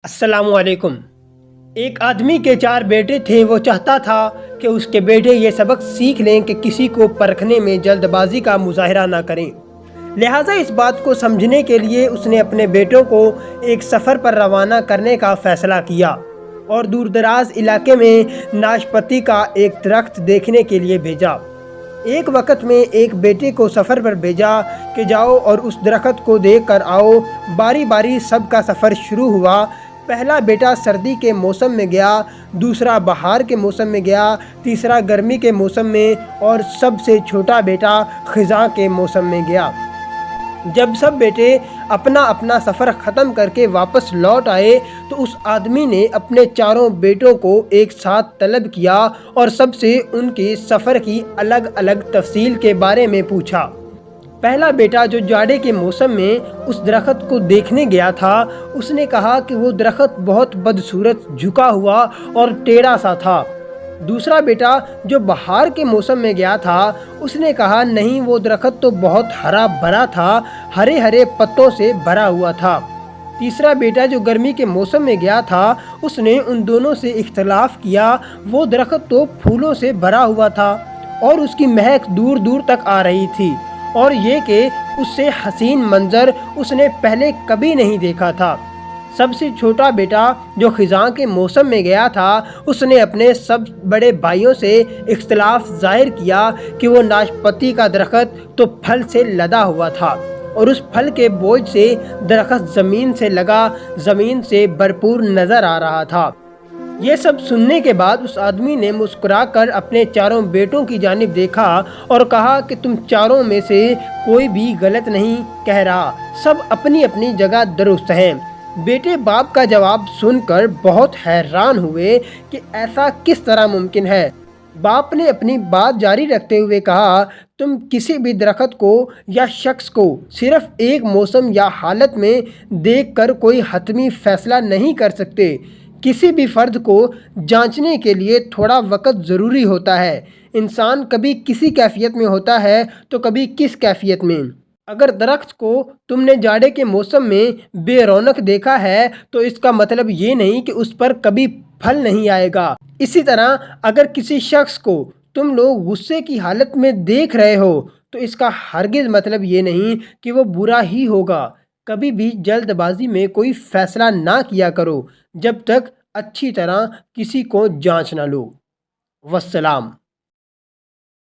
अस्सलाम वालेकुम। एक आदमी के 4 बेटे थे। वो चाहता था कि उसके बेटे ये सबक सीख लें कि किसी को परखने में जल्दबाजी का मुजाहरा ना करें। लिहाजा इस बात को समझने के लिए उसने अपने बेटों को एक सफ़र पर रवाना करने का फ़ैसला किया और दूर दराज इलाके में नाशपाती का एक दरख्त देखने के लिए भेजा। एक वक्त में एक बेटे को सफ़र पर भेजा कि जाओ और उस दरख्त को देख कर आओ। बारी बारी सबका सफ़र शुरू हुआ। पहला बेटा सर्दी के मौसम में गया, दूसरा बहार के मौसम में गया, तीसरा गर्मी के मौसम में और सबसे छोटा बेटा ख़िज़ां के मौसम में गया। जब सब बेटे अपना अपना सफ़र ख़त्म करके वापस लौट आए तो उस आदमी ने अपने चारों बेटों को एक साथ तलब किया और सबसे उनके सफ़र की अलग अलग तफसील के बारे में पूछा। पहला बेटा जो जाड़े के मौसम में उस दरख्त को देखने गया था, उसने कहा कि वो दरख्त बहुत बदसूरत, झुका हुआ और टेढ़ा सा था। दूसरा बेटा जो बहार के मौसम में गया था, उसने कहा नहीं, वो दरख्त तो बहुत हरा भरा था, हरे हरे पत्तों से भरा हुआ था। तीसरा बेटा जो गर्मी के मौसम में गया था, उसने उन दोनों से इख्तलाफ किया। वो दरख्त तो फूलों से भरा हुआ था और उसकी महक दूर दूर तक आ रही थी और ये कि उससे हसीन मंजर उसने पहले कभी नहीं देखा था। सबसे छोटा बेटा जो ख़िज़ां के मौसम में गया था, उसने अपने सब बड़े भाइयों से इख्तलाफ ज़ाहिर किया कि वो नाशपाती का दरख्त तो फल से लदा हुआ था और उस फल के बोझ से दरख्त ज़मीन से लगा, ज़मीन से भरपूर नज़र आ रहा था। ये सब सुनने के बाद उस आदमी ने मुस्कुराकर अपने चारों बेटों की जानिब देखा और कहा कि तुम चारों में से कोई भी गलत नहीं कह रहा, सब अपनी अपनी जगह दुरुस्त हैं। बेटे बाप का जवाब सुनकर बहुत हैरान हुए कि ऐसा किस तरह मुमकिन है। बाप ने अपनी बात जारी रखते हुए कहा, तुम किसी भी दरख्त को या शख्स को सिर्फ एक मौसम या हालत में देखकर कोई हतमी फ़ैसला नहीं कर सकते। किसी भी फ़र्द को जांचने के लिए थोड़ा वक्त ज़रूरी होता है। इंसान कभी किसी कैफियत में होता है तो कभी किस कैफियत में। अगर दरख्त को तुमने जाड़े के मौसम में बेरौनक देखा है तो इसका मतलब ये नहीं कि उस पर कभी फल नहीं आएगा। इसी तरह अगर किसी शख्स को तुम लोग गुस्से की हालत में देख रहे हो तो इसका हरगिज़ मतलब ये नहीं कि वो बुरा ही होगा। कभी भी जल्दबाजी में कोई फ़ैसला ना किया करो जब तक अच्छी तरह किसी को जांच ना लो। वस्सलाम।